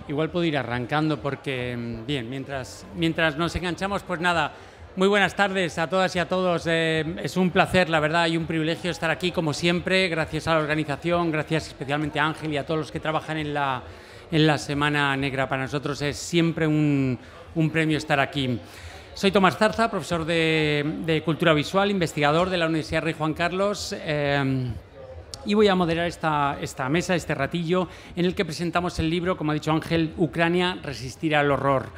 igual puedo ir arrancando porque, bien, mientras nos enganchamos, pues nada, muy buenas tardes a todas y a todos. Es un placer, la verdad, y un privilegio estar aquí, como siempre, gracias a la organización, gracias especialmente a Ángel y a todos los que trabajan en la Semana Negra. Para nosotros es siempre un premio estar aquí. Soy Tomás Zarza, profesor de Cultura Visual, investigador de la Universidad Rey Juan Carlos, y voy a moderar esta mesa, este ratillo, en el que presentamos el libro, como ha dicho Ángel, Ucrania, resistir al horror.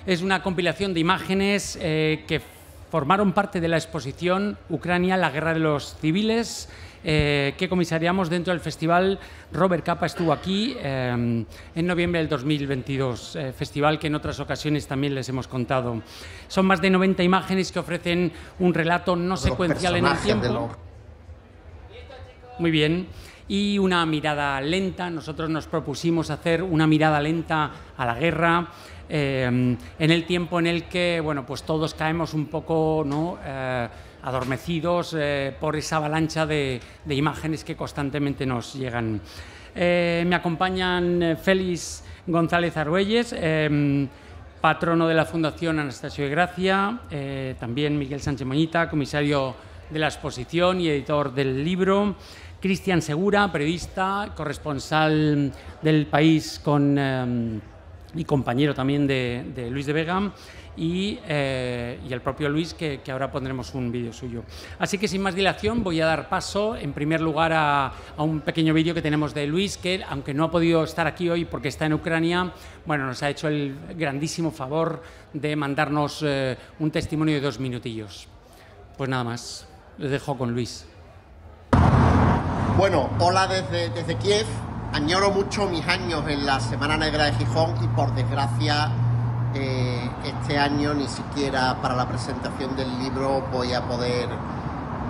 Es una compilación de imágenes que formaron parte de la exposición Ucrania, la guerra de los civiles, que comisariamos dentro del festival. Robert Capa estuvo aquí en noviembre del 2022, festival que en otras ocasiones también les hemos contado. Son más de 90 imágenes que ofrecen un relato no secuencial en el tiempo. Muy bien. Y una mirada lenta. Nosotros nos propusimos hacer una mirada lenta a la guerra, en el tiempo en el que, bueno, pues todos caemos un poco, ¿no?, adormecidos por esa avalancha de imágenes que constantemente nos llegan. Me acompañan Félix González Argüelles, patrono de la Fundación Anastasio de Gracia, también Miguel Sánchez Moñita, comisario de la exposición y editor del libro, Cristian Segura, periodista, corresponsal del País y compañero también de Luis de Vega, y el propio Luis, que ahora pondremos un vídeo suyo. Así que sin más dilación voy a dar paso en primer lugar a un pequeño vídeo que tenemos de Luis, que aunque no ha podido estar aquí hoy porque está en Ucrania, bueno, nos ha hecho el grandísimo favor de mandarnos un testimonio de 2 minutillos. Pues nada más, les dejo con Luis. Bueno, hola desde Kiev. Añoro mucho mis años en la Semana Negra de Gijón y por desgracia este año ni siquiera para la presentación del libro voy a poder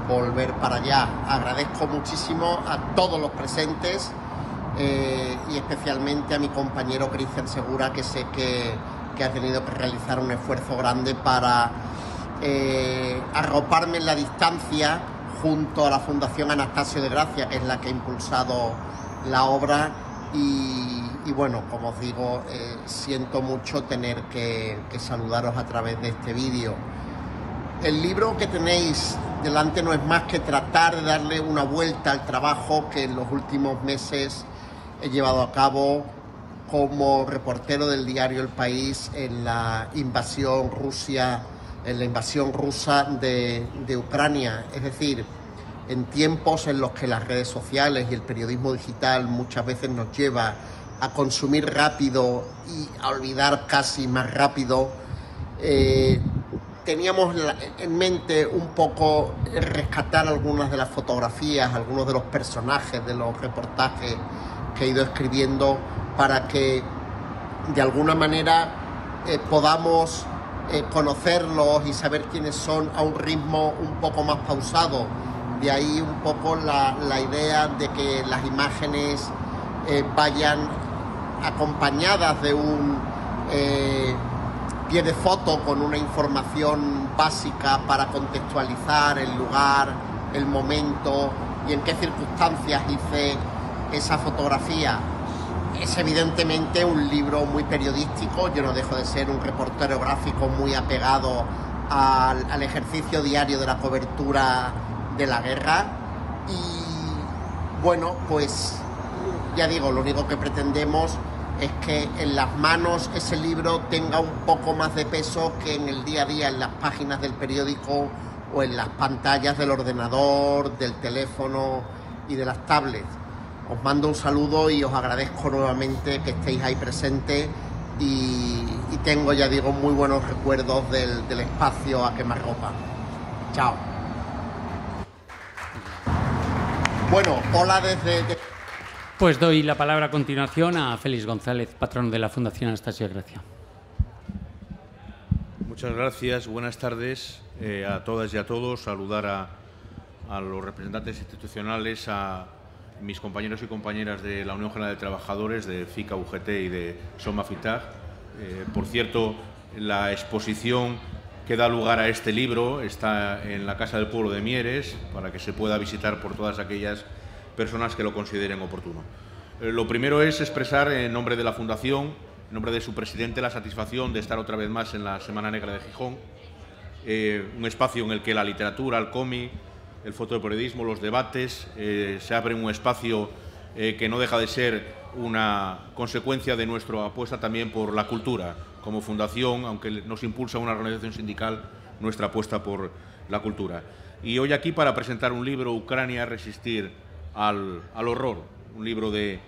volver para allá. Agradezco muchísimo a todos los presentes y especialmente a mi compañero Cristian Segura, que sé que ha tenido que realizar un esfuerzo grande para arroparme en la distancia junto a la Fundación Anastasio de Gracia, que es la que ha impulsado la obra, y bueno, como os digo, siento mucho tener que saludaros a través de este vídeo. El libro que tenéis delante no es más que tratar de darle una vuelta al trabajo que en los últimos meses he llevado a cabo como reportero del diario El País en la invasión rusa de Ucrania. Es decir, en tiempos en los que las redes sociales y el periodismo digital muchas veces nos lleva a consumir rápido y a olvidar casi más rápido, teníamos en mente un poco rescatar algunas de las fotografías, algunos de los personajes de los reportajes que he ido escribiendo, para que de alguna manera podamos conocerlos y saber quiénes son a un ritmo un poco más pausado. De ahí un poco la idea de que las imágenes vayan acompañadas de un pie de foto con una información básica para contextualizar el lugar, el momento y en qué circunstancias hice esa fotografía. Es evidentemente un libro muy periodístico. Yo no dejo de ser un reportero gráfico muy apegado al ejercicio diario de la cobertura de la guerra, y bueno, pues ya digo, lo único que pretendemos es que en las manos ese libro tenga un poco más de peso que en el día a día, en las páginas del periódico o en las pantallas del ordenador, del teléfono y de las tablets. Os mando un saludo y os agradezco nuevamente que estéis ahí presentes, y tengo, ya digo, muy buenos recuerdos del espacio a quemarropa. Chao. Bueno, hola desde... Pues doy la palabra a continuación a Félix González, patrono de la Fundación Anastasio de Gracia. Muchas gracias, buenas tardes a todas y a todos. Saludar a los representantes institucionales, a mis compañeros y compañeras de la Unión General de Trabajadores, de FICA, UGT y de SOMAFITAG. Por cierto, la exposición que da lugar a este libro está en la Casa del Pueblo de Mieres, para que se pueda visitar por todas aquellas personas que lo consideren oportuno. Lo primero es expresar en nombre de la Fundación en nombre de su presidente, la satisfacción de estar otra vez más en la Semana Negra de Gijón, un espacio en el que la literatura, el cómic, el fotoperiodismo, los debates, se abre un espacio que no deja de ser una consecuencia de nuestra apuesta también por la cultura. Como fundación, aunque nos impulsa una organización sindical, nuestra apuesta por la cultura. Y hoy aquí para presentar un libro, Ucrania, resistir al horror, un libro de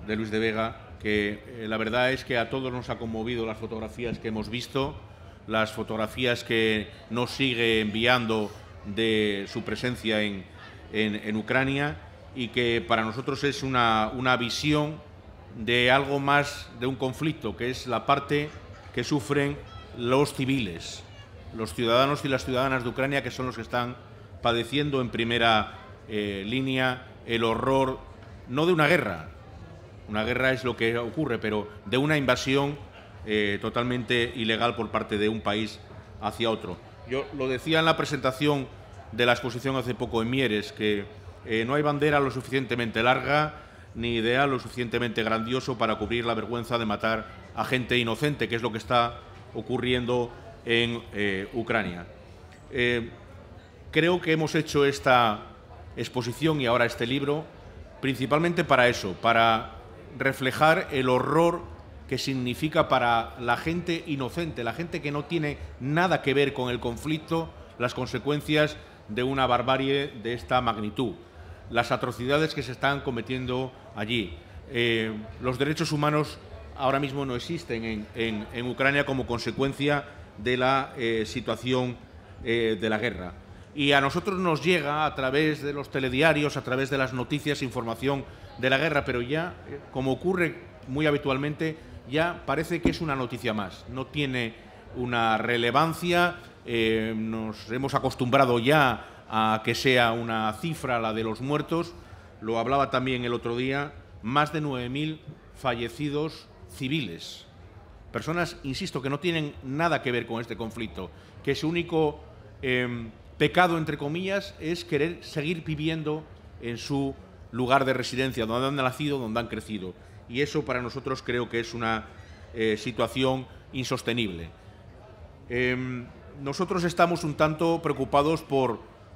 Luis de Vega, que la verdad es que a todos nos ha conmovido las fotografías que hemos visto, las fotografías que nos sigue enviando de su presencia en Ucrania, y que para nosotros es una visión de algo más de un conflicto, que es la parte que sufren los civiles, los ciudadanos y las ciudadanas de Ucrania, que son los que están padeciendo en primera línea el horror, no de una guerra es lo que ocurre, pero de una invasión totalmente ilegal por parte de un país hacia otro. Yo lo decía en la presentación de la exposición hace poco en Mieres, que no hay bandera lo suficientemente larga ni idea lo suficientemente grandioso para cubrir la vergüenza de matar a gente inocente, que es lo que está ocurriendo en Ucrania. Creo que hemos hecho esta exposición y ahora este libro principalmente para eso, para reflejar el horror que significa para la gente inocente, la gente que no tiene nada que ver con el conflicto, las consecuencias de una barbarie de esta magnitud, las atrocidades que se están cometiendo allí. Los derechos humanos ahora mismo no existen en Ucrania como consecuencia de la situación de la guerra. Y a nosotros nos llega a través de los telediarios, a través de las noticias, información de la guerra, pero ya, como ocurre muy habitualmente, ya parece que es una noticia más, no tiene una relevancia, nos hemos acostumbrado ya a que sea una cifra la de los muertos, lo hablaba también el otro día, más de 9.000 fallecidos civiles, personas, insisto, que no tienen nada que ver con este conflicto, que su único pecado, entre comillas, es querer seguir viviendo en su lugar de residencia, donde han nacido, donde han crecido. Y eso para nosotros creo que es una situación insostenible. Nosotros estamos un tanto preocupados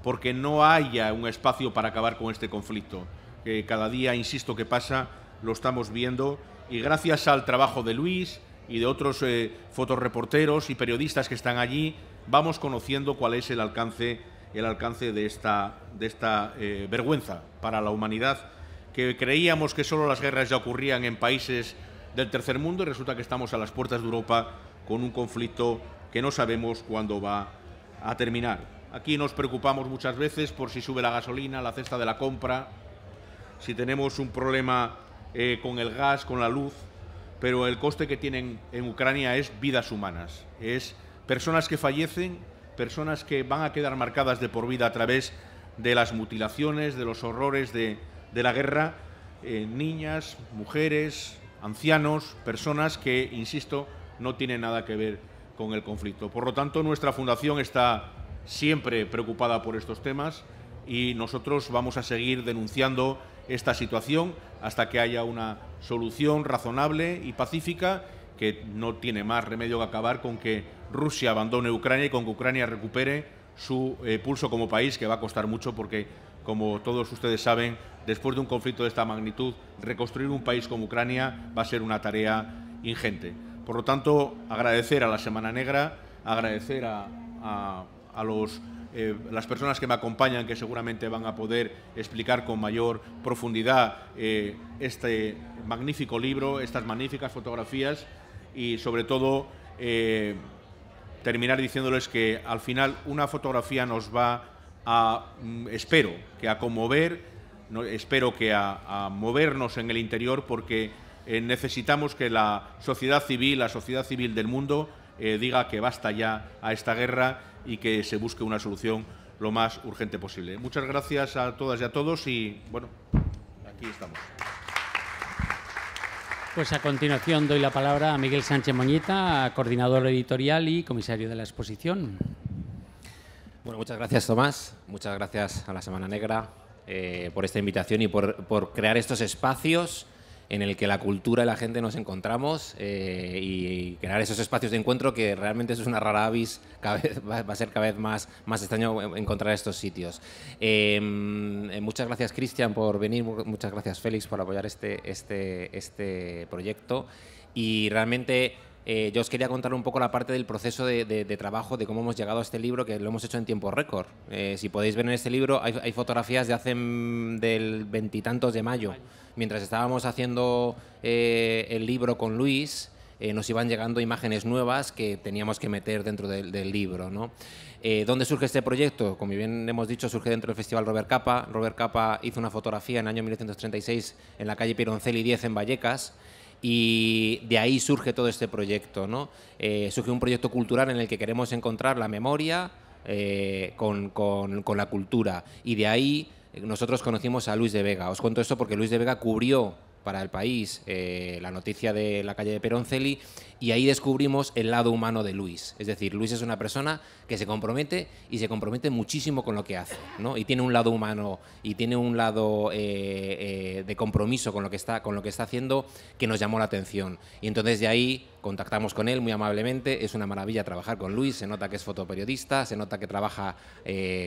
porque no haya un espacio para acabar con este conflicto, que cada día, insisto, que pasa, lo estamos viendo, y gracias al trabajo de Luis y de otros fotoreporteros y periodistas que están allí, vamos conociendo cuál es el alcance de esta vergüenza para la humanidad, que creíamos que solo las guerras ya ocurrían en países del tercer mundo, y resulta que estamos a las puertas de Europa con un conflicto que no sabemos cuándo va a terminar. Aquí nos preocupamos muchas veces por si sube la gasolina, la cesta de la compra, si tenemos un problema con el gas, con la luz, pero el coste que tienen en Ucrania es vidas humanas, es personas que fallecen, personas que van a quedar marcadas de por vida a través de las mutilaciones, de los horrores de la guerra, niñas, mujeres, ancianos, personas que, insisto, no tienen nada que ver con el conflicto. Por lo tanto, nuestra fundación está siempre preocupada por estos temas y nosotros vamos a seguir denunciando esta situación hasta que haya una solución razonable y pacífica, que no tiene más remedio que acabar con que Rusia abandone Ucrania y con que Ucrania recupere su pulso como país, que va a costar mucho porque, como todos ustedes saben, después de un conflicto de esta magnitud, reconstruir un país como Ucrania va a ser una tarea ingente. Por lo tanto, agradecer a la Semana Negra, agradecer a las personas que me acompañan, que seguramente van a poder explicar con mayor profundidad este magnífico libro, estas magníficas fotografías, y sobre todo terminar diciéndoles que al final una fotografía nos va a, espero que a conmover, espero que a movernos en el interior, porque necesitamos que la sociedad civil del mundo diga que basta ya a esta guerra y que se busque una solución lo más urgente posible. Muchas gracias a todas y a todos y, bueno, aquí estamos. Pues a continuación doy la palabra a Miguel Sánchez Moñita, coordinador editorial y comisario de la exposición. Bueno, muchas gracias, Tomás. Muchas gracias a la Semana Negra por esta invitación y por crear estos espacios en el que la cultura y la gente nos encontramos y crear esos espacios de encuentro que realmente eso es una rara avis, va a ser cada vez más extraño encontrar estos sitios. Muchas gracias, Cristian, por venir, muchas gracias, Félix, por apoyar este proyecto y realmente... yo os quería contar un poco la parte del proceso de trabajo, de cómo hemos llegado a este libro, que lo hemos hecho en tiempo récord. Si podéis ver en este libro, hay fotografías de hace del 20 y tantos de mayo. Mientras estábamos haciendo el libro con Luis, nos iban llegando imágenes nuevas que teníamos que meter dentro del libro, ¿no? ¿Dónde surge este proyecto? Como bien hemos dicho, surge dentro del Festival Robert Capa. Robert Capa hizo una fotografía en el año 1936 en la calle Pironcelli 10 en Vallecas. Y de ahí surge todo este proyecto, ¿no? Surge un proyecto cultural en el que queremos encontrar la memoria con la cultura. Y de ahí nosotros conocimos a Luis de Vega. Os cuento esto porque Luis de Vega cubrió para El País la noticia de la calle de Pironcelli y ahí descubrimos el lado humano de Luis. Es decir, Luis es una persona que se compromete y se compromete muchísimo con lo que hace, ¿no? Y tiene un lado humano y tiene un lado de compromiso con lo que está haciendo que nos llamó la atención. Y entonces de ahí contactamos con él muy amablemente. Es una maravilla trabajar con Luis, se nota que es fotoperiodista, se nota que trabaja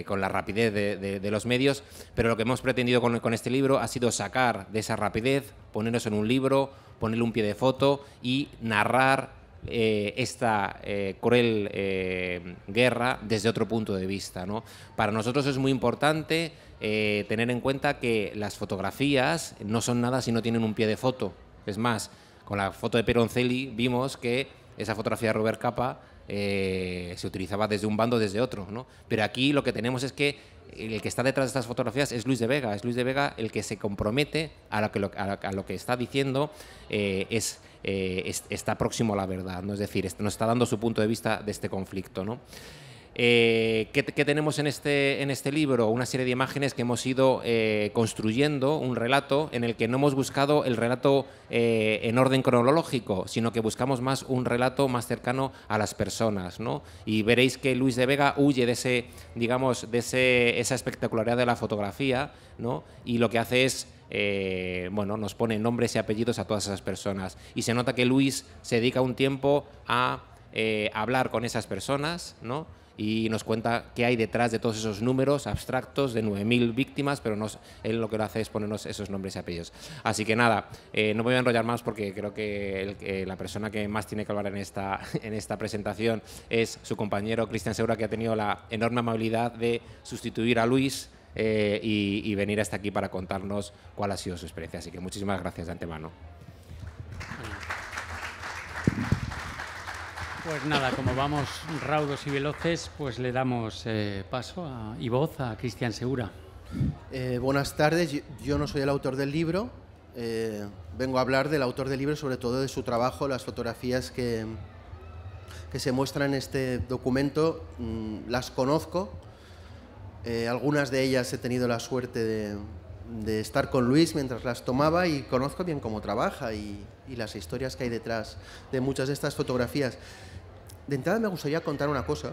con la rapidez de los medios, pero lo que hemos pretendido con este libro ha sido sacar de esa rapidez, ponernos en un libro, ponerle un pie de foto y narrar esta cruel guerra desde otro punto de vista, ¿no? Para nosotros es muy importante tener en cuenta que las fotografías no son nada si no tienen un pie de foto. Es más, con la foto de Pironcelli vimos que esa fotografía de Robert Capa se utilizaba desde un bando desde otro, ¿no? Pero aquí lo que tenemos es que el que está detrás de estas fotografías es Luis de Vega. Es Luis de Vega el que se compromete a lo que está diciendo, está próximo a la verdad, ¿no? Es decir, nos está dando su punto de vista de este conflicto, ¿no? ¿Qué tenemos en este libro? Una serie de imágenes que hemos ido construyendo, un relato en el que no hemos buscado el relato en orden cronológico, sino que buscamos más un relato más cercano a las personas, ¿no? Y veréis que Luis de Vega huye de esa espectacularidad de la fotografía, ¿no? Y lo que hace es nos pone nombres y apellidos a todas esas personas. Y se nota que Luis se dedica un tiempo a hablar con esas personas, ¿no? Y nos cuenta qué hay detrás de todos esos números abstractos de 9.000 víctimas, pero él lo que hace es ponernos esos nombres y apellidos. Así que nada, no me voy a enrollar más porque creo que la persona que más tiene que hablar en esta presentación es su compañero Cristian Segura, que ha tenido la enorme amabilidad de sustituir a Luis y venir hasta aquí para contarnos cuál ha sido su experiencia. Así que muchísimas gracias de antemano. Pues nada, como vamos raudos y veloces, pues le damos paso y voz a Cristian Segura. Buenas tardes, yo no soy el autor del libro, vengo a hablar del autor del libro, sobre todo de su trabajo, las fotografías que se muestran en este documento, las conozco, algunas de ellas he tenido la suerte de estar con Luis mientras las tomaba y conozco bien cómo trabaja y las historias que hay detrás de muchas de estas fotografías. De entrada me gustaría contar una cosa.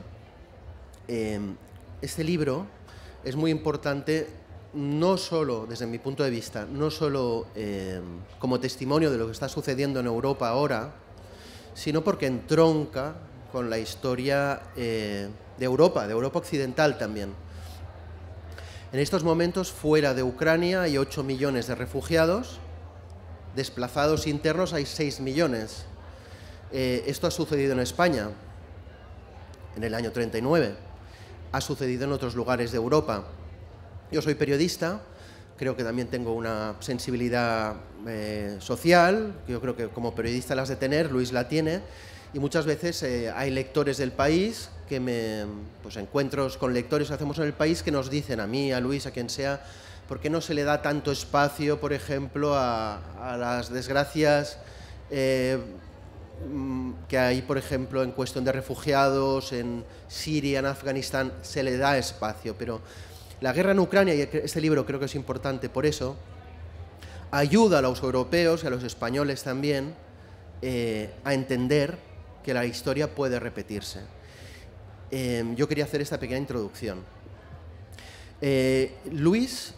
Este libro es muy importante, no solo, desde mi punto de vista, no solo como testimonio de lo que está sucediendo en Europa ahora, sino porque entronca con la historia de Europa occidental también. En estos momentos, fuera de Ucrania hay 8 millones de refugiados, desplazados internos hay 6 millones. Esto ha sucedido en España en el año 39, ha sucedido en otros lugares de Europa. Yo soy periodista, creo que también tengo una sensibilidad social, yo creo que como periodista la has de tener, Luis la tiene, y muchas veces hay lectores del país que encuentros con lectores que hacemos en el país que nos dicen a mí, a Luis, a quien sea, ¿por qué no se le da tanto espacio, por ejemplo, a las desgracias que hay, por ejemplo, en cuestión de refugiados, en Siria, en Afganistán, se le da espacio? Pero la guerra en Ucrania, y este libro creo que es importante por eso, ayuda a los europeos y a los españoles también a entender que la historia puede repetirse. Yo quería hacer esta pequeña introducción. Luis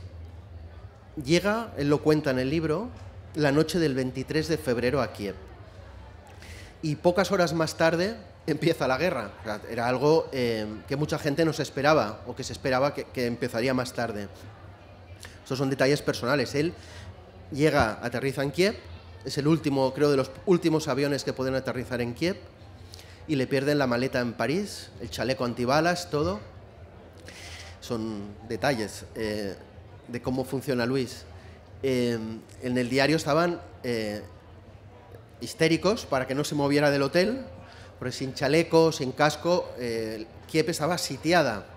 llega, él lo cuenta en el libro, la noche del 23 de febrero a Kiev. Y pocas horas más tarde empieza la guerra. O sea, era algo que mucha gente no se esperaba, o que se esperaba que empezaría más tarde. Estos son detalles personales. Él llega, aterriza en Kiev, es el último, creo, de los últimos aviones que pueden aterrizar en Kiev, y le pierden la maleta en París, el chaleco antibalas, todo. Son detalles de cómo funciona Luis. En el diario estaban histéricos para que no se moviera del hotel, porque sin chaleco, sin casco, Kiev estaba sitiada.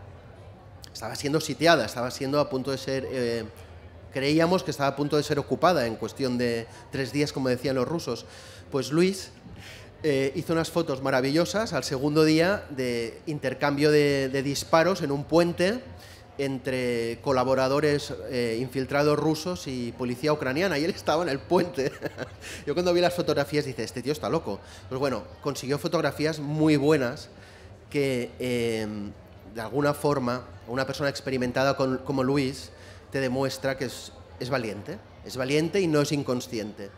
Estaba siendo sitiada, estaba siendo a punto de ser... creíamos que estaba a punto de ser ocupada en cuestión de 3 días, como decían los rusos. Pues Luis hizo unas fotos maravillosas al segundo día de intercambio de disparos en un puente entre colaboradores infiltrados rusos y policía ucraniana, y él estaba en el puente. Yo cuando vi las fotografías dije, este tío está loco. Pues bueno, consiguió fotografías muy buenas que de alguna forma una persona experimentada como Luis te demuestra que es valiente y no es inconsciente.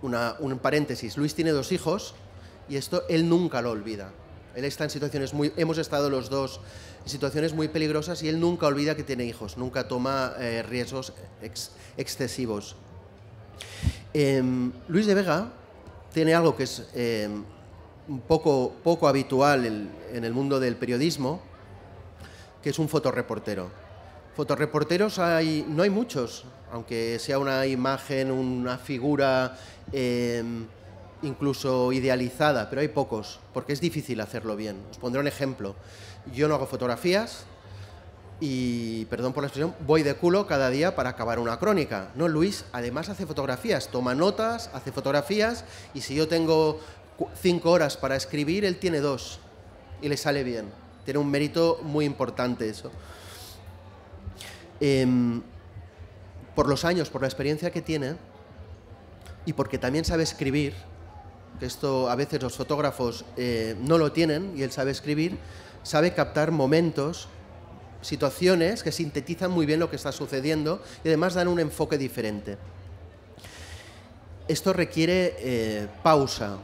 Un paréntesis, Luis tiene 2 hijos y esto él nunca lo olvida. Él está en situaciones hemos estado los dos en situaciones muy peligrosas y él nunca olvida que tiene hijos, nunca toma riesgos excesivos. Luis de Vega tiene algo que es un poco habitual en el mundo del periodismo, que es un fotoreportero. Fotoreporteros no hay muchos, aunque sea una imagen, una figura incluso idealizada, pero hay pocos, porque es difícil hacerlo bien. Os pondré un ejemplo. Yo no hago fotografías y, perdón por la expresión, voy de culo cada día para acabar una crónica. No, Luis además hace fotografías, toma notas, hace fotografías, y si yo tengo 5 horas para escribir, él tiene 2 y le sale bien. Tiene un mérito muy importante eso. Por los años, por la experiencia que tiene y porque también sabe escribir, que esto a veces los fotógrafos no lo tienen, y él sabe escribir, sabe captar momentos, situaciones que sintetizan muy bien lo que está sucediendo y además dan un enfoque diferente. Esto requiere pausa,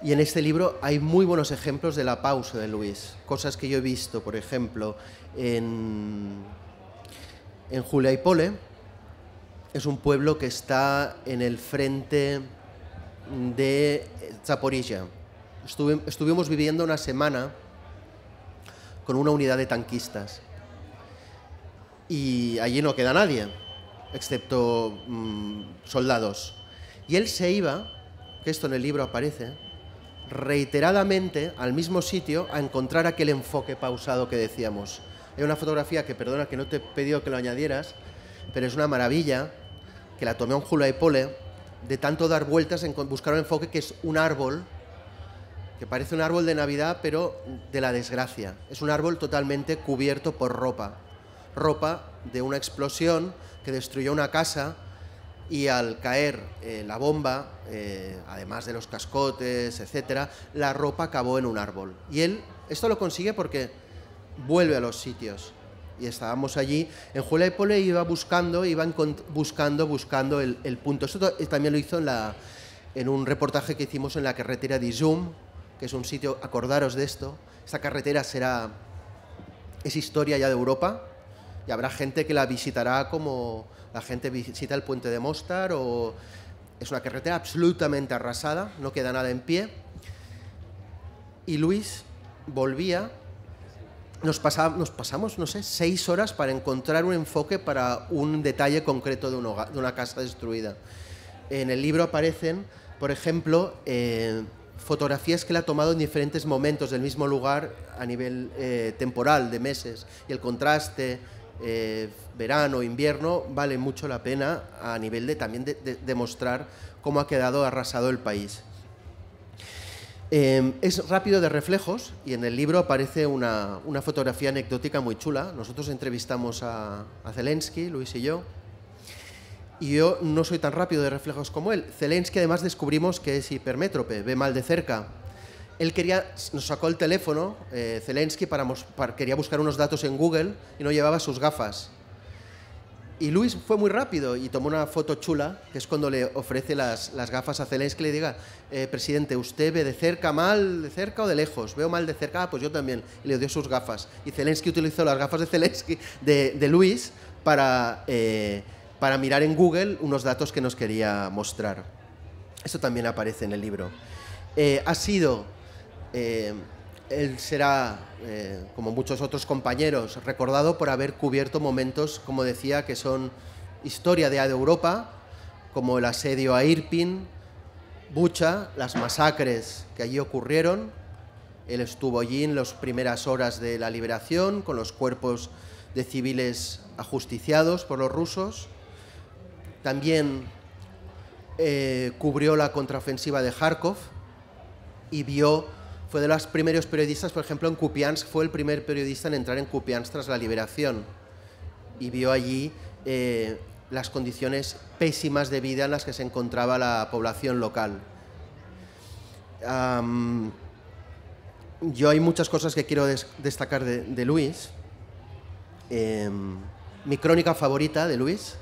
y en este libro hay muy buenos ejemplos de la pausa de Luis, cosas que yo he visto, por ejemplo, en Julia y Pole. Es un pueblo que está en el frente de Zaporizhia. Estuvimos viviendo una semana con una unidad de tanquistas y allí no queda nadie, excepto soldados. Y él se iba, que esto en el libro aparece, reiteradamente al mismo sitio a encontrar aquel enfoque pausado que decíamos. Hay una fotografía que, perdona que no te he pedido que lo añadieras, pero es una maravilla, que la tomé en Julia y Pole, de tanto dar vueltas en buscar un enfoque, que es un árbol, que parece un árbol de Navidad, pero de la desgracia. Es un árbol totalmente cubierto por ropa de una explosión que destruyó una casa, y al caer la bomba, además de los cascotes, etcétera, la ropa acabó en un árbol. Y él esto lo consigue porque vuelve a los sitios. Y estábamos allí, en Julia y Pole iba buscando el punto. Esto también lo hizo en un reportaje que hicimos en la carretera de Izum, que es un sitio, acordaros de esto, esta carretera es historia ya de Europa, y habrá gente que la visitará como la gente visita el puente de Mostar, o es una carretera absolutamente arrasada, no queda nada en pie. Y Luis volvía, nos pasamos, no sé, 6 horas para encontrar un enfoque para un detalle concreto de una casa destruida. En el libro aparecen, por ejemplo, fotografías que él ha tomado en diferentes momentos del mismo lugar a nivel temporal, de meses, y el contraste, verano, invierno, vale mucho la pena a nivel también de mostrar cómo ha quedado arrasado el país. Es rápido de reflejos, y en el libro aparece una fotografía anecdótica muy chula. Nosotros entrevistamos a Zelensky, Luis y yo no soy tan rápido de reflejos como él. Zelensky además descubrimos que es hipermétrope, ve mal de cerca. Él nos sacó el teléfono, Zelensky, quería buscar unos datos en Google, y no llevaba sus gafas. Y Luis fue muy rápido y tomó una foto chula, que es cuando le ofrece las gafas a Zelensky y le diga, presidente, ¿usted ve de cerca mal, de cerca o de lejos? Veo mal de cerca, pues yo también. Y le dio sus gafas. Y Zelensky utilizó las gafas de Zelensky, de Luis, para mirar en Google unos datos que nos quería mostrar. Esto también aparece en el libro. Él será, como muchos otros compañeros, recordado por haber cubierto momentos, como decía, que son historia de Europa, como el asedio a Irpin, Bucha, las masacres que allí ocurrieron. Él estuvo allí en las primeras horas de la liberación, con los cuerpos de civiles ajusticiados por los rusos. También cubrió la contraofensiva de Kharkov y fue de los primeros periodistas, por ejemplo, en Kupiansk, fue el primer periodista en entrar en Kupiansk tras la liberación y vio allí las condiciones pésimas de vida en las que se encontraba la población local. Yo hay muchas cosas que quiero destacar de Luis. Mi crónica favorita de Luis,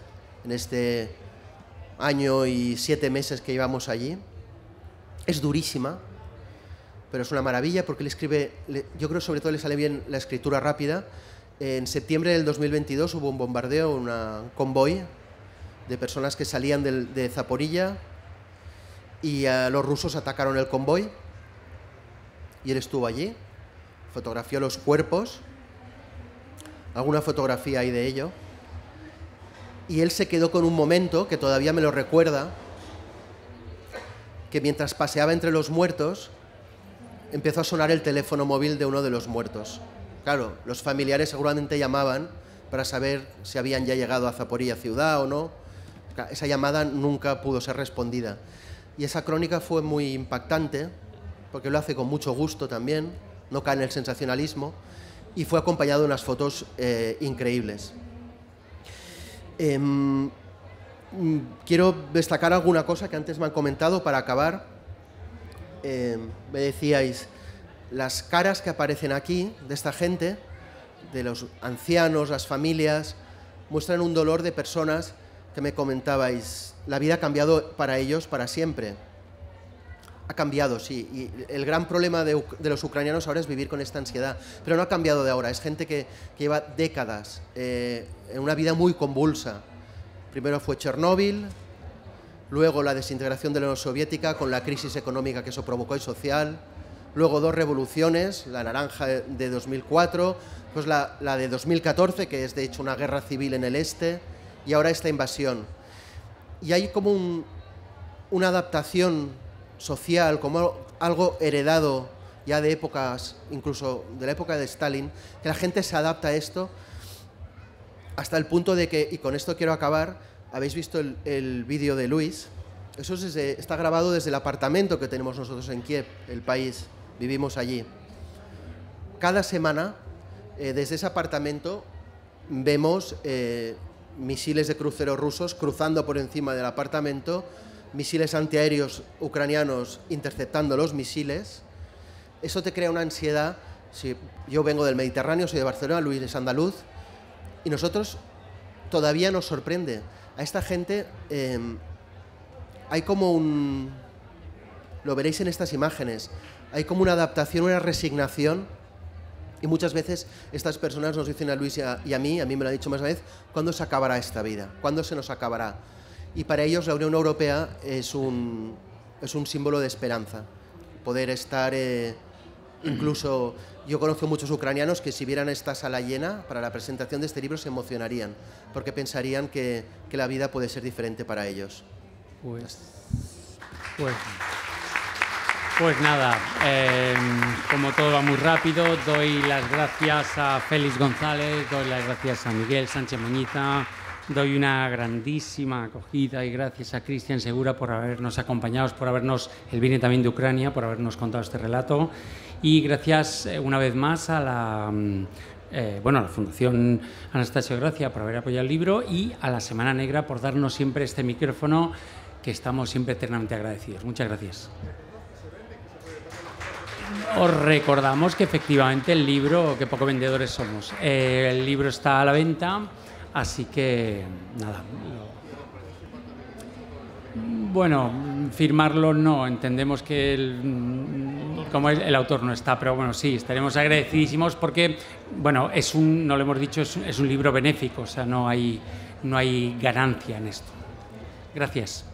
en este año y 7 meses que llevamos allí, es durísima, pero es una maravilla porque él escribe, yo creo sobre todo le sale bien la escritura rápida. En septiembre del 2022 hubo un bombardeo, un convoy de personas que salían de Zaporilla y los rusos atacaron el convoy y él estuvo allí, fotografió los cuerpos, alguna fotografía hay de ello, y él se quedó con un momento que todavía me lo recuerda, que mientras paseaba entre los muertos empezó a sonar el teléfono móvil de uno de los muertos. Claro, los familiares seguramente llamaban para saber si habían ya llegado a Zaporilla ciudad o no. Esa llamada nunca pudo ser respondida. Y esa crónica fue muy impactante, porque lo hace con mucho gusto también, no cae en el sensacionalismo, y fue acompañado de unas fotos increíbles. Quiero destacar alguna cosa que antes me han comentado para acabar. Me decíais, las caras que aparecen aquí de esta gente, de los ancianos, las familias, muestran un dolor de personas que me comentabais, la vida ha cambiado para ellos para siempre. Ha cambiado, sí, y el gran problema de los ucranianos ahora es vivir con esta ansiedad, pero no ha cambiado de ahora, es gente que lleva décadas en una vida muy convulsa. Primero fue Chernóbil, luego la desintegración de la Unión Soviética con la crisis económica que eso provocó y social, luego 2 revoluciones, la naranja de 2004, pues la de 2014, que es de hecho una guerra civil en el este, y ahora esta invasión. Y hay como una adaptación social, como algo heredado ya de épocas, incluso de la época de Stalin, que la gente se adapta a esto hasta el punto de que, y con esto quiero acabar, habéis visto el vídeo de Luis, eso está grabado desde el apartamento que tenemos nosotros en Kiev, el país, vivimos allí. Cada semana, desde ese apartamento, vemos misiles de cruceros rusos cruzando por encima del apartamento, misiles antiaéreos ucranianos interceptando los misiles. Eso te crea una ansiedad. Si yo vengo del Mediterráneo, soy de Barcelona, Luis es andaluz, y nosotros todavía nos sorprende. A esta gente hay como lo veréis en estas imágenes, hay como una adaptación, una resignación, y muchas veces estas personas nos dicen a Luis y a mí me lo ha dicho más una vez, ¿cuándo se acabará esta vida? ¿Cuándo se nos acabará? Y para ellos la Unión Europea es un símbolo de esperanza. Poder estar, incluso yo conozco muchos ucranianos que si vieran esta sala llena para la presentación de este libro se emocionarían, porque pensarían que la vida puede ser diferente para ellos. Pues nada, como todo va muy rápido, doy las gracias a Félix González, doy las gracias a Miguel Sánchez Moñiza, doy una grandísima acogida y gracias a Cristian Segura por habernos acompañado, él viene también de Ucrania, por habernos contado este relato, y gracias una vez más a la Fundación Anastasio Gracia por haber apoyado el libro y a la Semana Negra por darnos siempre este micrófono que estamos siempre eternamente agradecidos. Muchas gracias. Os recordamos que efectivamente el libro, que poco vendedores somos, el libro está a la venta Así que, nada. Bueno, firmarlo no, entendemos que como el autor no está, pero bueno, sí, estaremos agradecidísimos porque, bueno, no lo hemos dicho, es un libro benéfico, o sea, no hay ganancia en esto. Gracias.